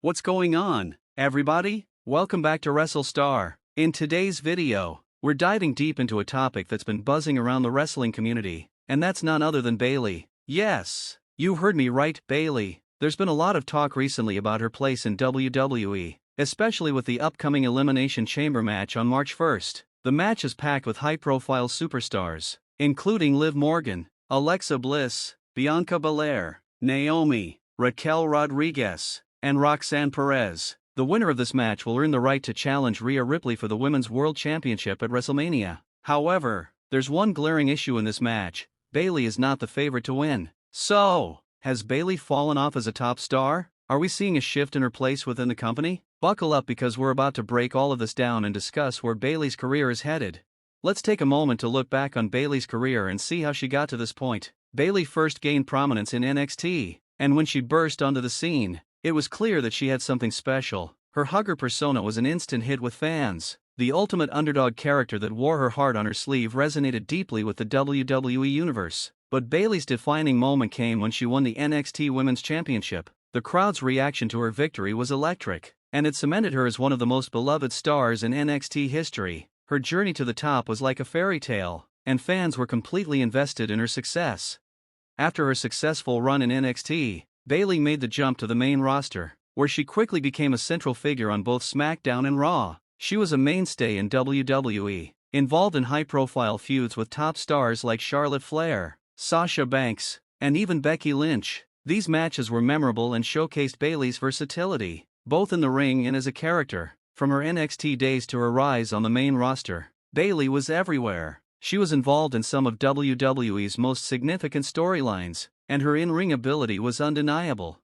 What's going on, everybody? Welcome back to WrestleStar. In today's video, we're diving deep into a topic that's been buzzing around the wrestling community, and that's none other than Bayley. Yes, you heard me right, Bayley. There's been a lot of talk recently about her place in WWE, especially with the upcoming Elimination Chamber match on March 1st. The match is packed with high-profile superstars, including Liv Morgan, Alexa Bliss, Bianca Belair, Naomi, Raquel Rodriguez, and Roxanne Perez. The winner of this match will earn the right to challenge Rhea Ripley for the Women's World Championship at WrestleMania. However, there's one glaring issue in this match: Bayley is not the favorite to win. So, has Bayley fallen off as a top star? Are we seeing a shift in her place within the company? Buckle up, because we're about to break all of this down and discuss where Bayley's career is headed. Let's take a moment to look back on Bayley's career and see how she got to this point. Bayley first gained prominence in NXT, and when she burst onto the scene, it was clear that she had something special. Her hugger persona was an instant hit with fans. The ultimate underdog character that wore her heart on her sleeve resonated deeply with the WWE Universe. But Bayley's defining moment came when she won the NXT Women's Championship. The crowd's reaction to her victory was electric, and it cemented her as one of the most beloved stars in NXT history. Her journey to the top was like a fairy tale, and fans were completely invested in her success. After her successful run in NXT, Bayley made the jump to the main roster, where she quickly became a central figure on both SmackDown and Raw. She was a mainstay in WWE, involved in high-profile feuds with top stars like Charlotte Flair, Sasha Banks, and even Becky Lynch. These matches were memorable and showcased Bayley's versatility, both in the ring and as a character. From her NXT days to her rise on the main roster, Bayley was everywhere. She was involved in some of WWE's most significant storylines, and her in-ring ability was undeniable.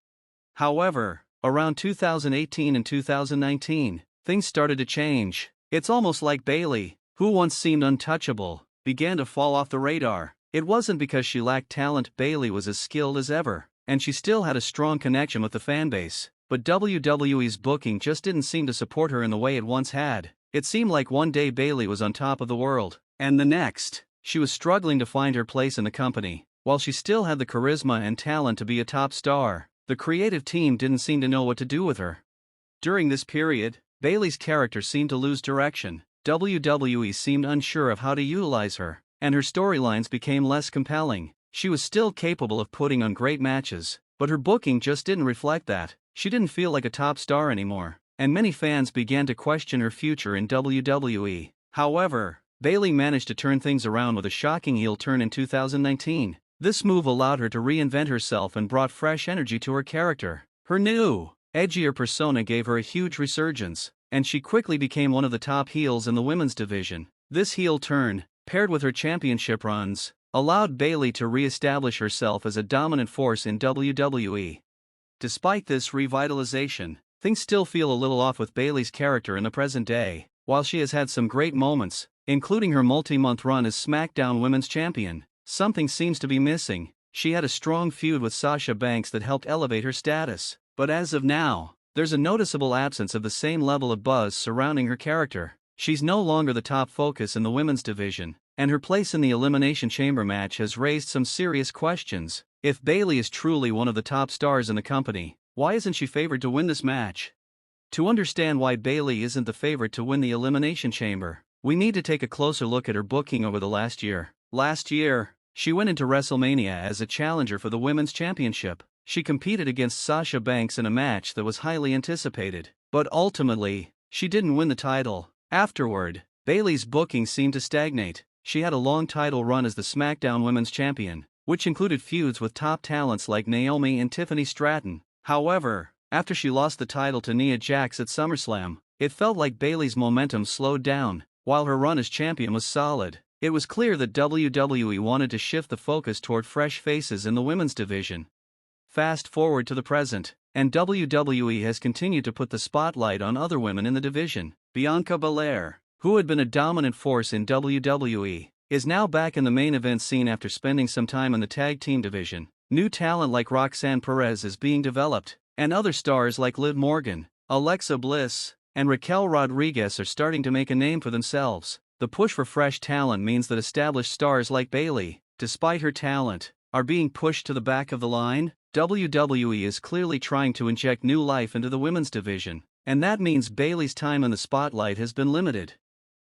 However, around 2018 and 2019, things started to change. It's almost like Bayley, who once seemed untouchable, began to fall off the radar. It wasn't because she lacked talent. Bayley was as skilled as ever, and she still had a strong connection with the fanbase. But WWE's booking just didn't seem to support her in the way it once had. It seemed like one day Bayley was on top of the world, and the next, she was struggling to find her place in the company. While she still had the charisma and talent to be a top star, the creative team didn't seem to know what to do with her. During this period, Bayley's character seemed to lose direction. WWE seemed unsure of how to utilize her, and her storylines became less compelling. She was still capable of putting on great matches, but her booking just didn't reflect that. She didn't feel like a top star anymore, and many fans began to question her future in WWE. However, Bayley managed to turn things around with a shocking heel turn in 2019. This move allowed her to reinvent herself and brought fresh energy to her character. Her new, edgier persona gave her a huge resurgence, and she quickly became one of the top heels in the women's division. This heel turn, paired with her championship runs, allowed Bayley to re-establish herself as a dominant force in WWE. Despite this revitalization, things still feel a little off with Bayley's character in the present day. While she has had some great moments, including her multi-month run as SmackDown Women's Champion, something seems to be missing. She had a strong feud with Sasha Banks that helped elevate her status, but as of now, there's a noticeable absence of the same level of buzz surrounding her character. She's no longer the top focus in the women's division, and her place in the Elimination Chamber match has raised some serious questions. If Bayley is truly one of the top stars in the company, why isn't she favored to win this match? To understand why Bayley isn't the favorite to win the Elimination Chamber, we need to take a closer look at her booking over the last year. Last year, she went into WrestleMania as a challenger for the Women's Championship. She competed against Sasha Banks in a match that was highly anticipated, but ultimately, she didn't win the title. Afterward, Bayley's booking seemed to stagnate. She had a long title run as the SmackDown Women's Champion, which included feuds with top talents like Naomi and Tiffany Stratton. However, after she lost the title to Nia Jax at SummerSlam, it felt like Bayley's momentum slowed down. While her run as champion was solid, it was clear that WWE wanted to shift the focus toward fresh faces in the women's division. Fast forward to the present, and WWE has continued to put the spotlight on other women in the division. Bianca Belair, who had been a dominant force in WWE, is now back in the main event scene after spending some time in the tag team division. New talent like Roxanne Perez is being developed, and other stars like Liv Morgan, Alexa Bliss, and Raquel Rodriguez are starting to make a name for themselves. The push for fresh talent means that established stars like Bayley, despite her talent, are being pushed to the back of the line. WWE is clearly trying to inject new life into the women's division, and that means Bayley's time in the spotlight has been limited.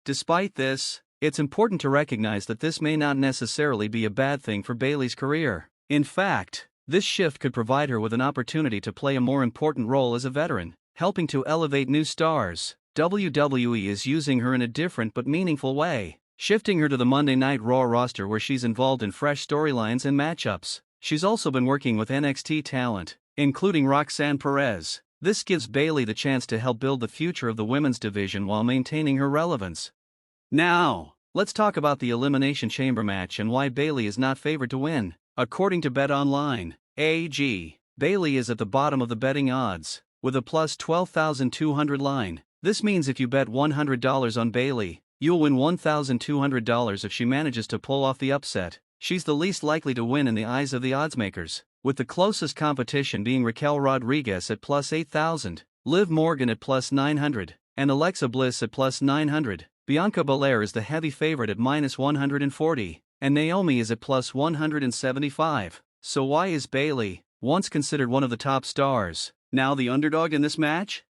Despite this, it's important to recognize that this may not necessarily be a bad thing for Bayley's career. In fact, this shift could provide her with an opportunity to play a more important role as a veteran, helping to elevate new stars. WWE is using her in a different but meaningful way, shifting her to the Monday Night Raw roster where she's involved in fresh storylines and matchups. She's also been working with NXT talent, including Roxanne Perez. This gives Bayley the chance to help build the future of the women's division while maintaining her relevance. Now, let's talk about the Elimination Chamber match and why Bayley is not favored to win. According to BetOnline, AG, Bayley is at the bottom of the betting odds, with a plus 12,200 line. This means if you bet $100 on Bayley, you'll win $1,200 if she manages to pull off the upset. She's the least likely to win in the eyes of the oddsmakers, with the closest competition being Raquel Rodriguez at plus 8,000, Liv Morgan at plus 900, and Alexa Bliss at plus 900. Bianca Belair is the heavy favorite at minus 140, and Naomi is at plus 175. So why is Bayley, once considered one of the top stars, now the underdog in this match?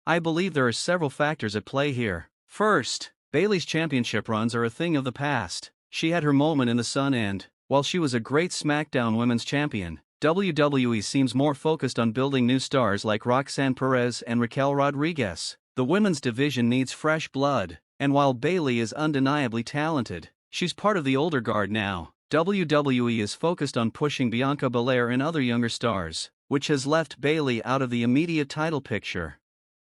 I believe there are several factors at play here. First, Bayley's championship runs are a thing of the past. She had her moment in the sun and, while she was a great SmackDown Women's Champion, WWE seems more focused on building new stars like Roxanne Perez and Raquel Rodriguez. The women's division needs fresh blood, and while Bayley is undeniably talented, she's part of the older guard now. WWE is focused on pushing Bianca Belair and other younger stars, which has left Bayley out of the immediate title picture.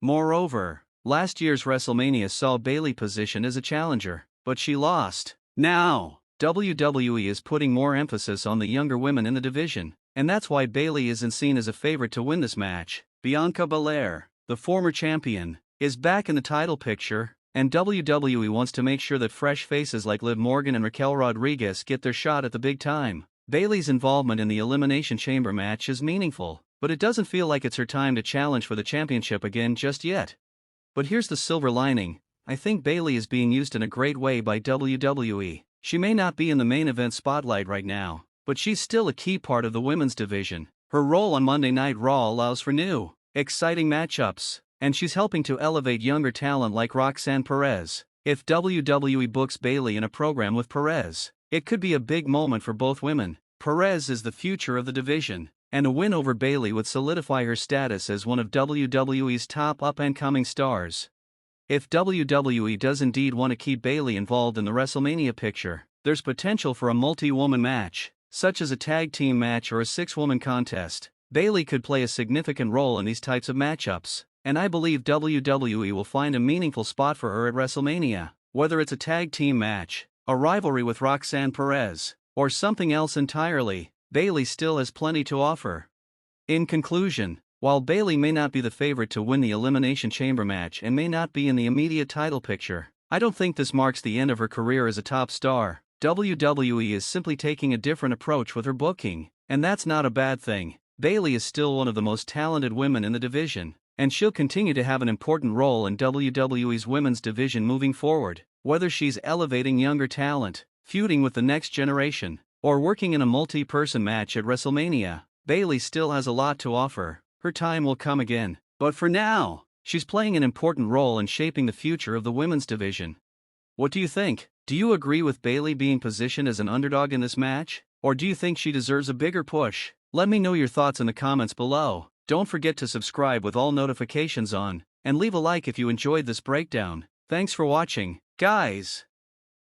Moreover, last year's WrestleMania saw Bayley positioned as a challenger, but she lost. Now, WWE is putting more emphasis on the younger women in the division, and that's why Bayley isn't seen as a favorite to win this match. Bianca Belair, the former champion, is back in the title picture, and WWE wants to make sure that fresh faces like Liv Morgan and Raquel Rodriguez get their shot at the big time. Bayley's involvement in the Elimination Chamber match is meaningful, but it doesn't feel like it's her time to challenge for the championship again just yet. But here's the silver lining. I think Bayley is being used in a great way by WWE. She may not be in the main event spotlight right now, but she's still a key part of the women's division. Her role on Monday Night Raw allows for new, exciting matchups, and she's helping to elevate younger talent like Roxanne Perez. If WWE books Bayley in a program with Perez, it could be a big moment for both women. Perez is the future of the division, and a win over Bayley would solidify her status as one of WWE's top up-and-coming stars. If WWE does indeed want to keep Bayley involved in the WrestleMania picture, there's potential for a multi-woman match, such as a tag team match or a six-woman contest. Bayley could play a significant role in these types of matchups, and I believe WWE will find a meaningful spot for her at WrestleMania. Whether it's a tag team match, a rivalry with Roxanne Perez, or something else entirely, Bayley still has plenty to offer. In conclusion, while Bayley may not be the favorite to win the Elimination Chamber match and may not be in the immediate title picture, I don't think this marks the end of her career as a top star. WWE is simply taking a different approach with her booking, and that's not a bad thing. Bayley is still one of the most talented women in the division, and she'll continue to have an important role in WWE's women's division moving forward. Whether she's elevating younger talent, feuding with the next generation, or working in a multi-person match at WrestleMania, Bayley still has a lot to offer. Her time will come again, but for now, she's playing an important role in shaping the future of the women's division. What do you think? Do you agree with Bayley being positioned as an underdog in this match? Or do you think she deserves a bigger push? Let me know your thoughts in the comments below. Don't forget to subscribe with all notifications on, and leave a like if you enjoyed this breakdown. Thanks for watching, guys.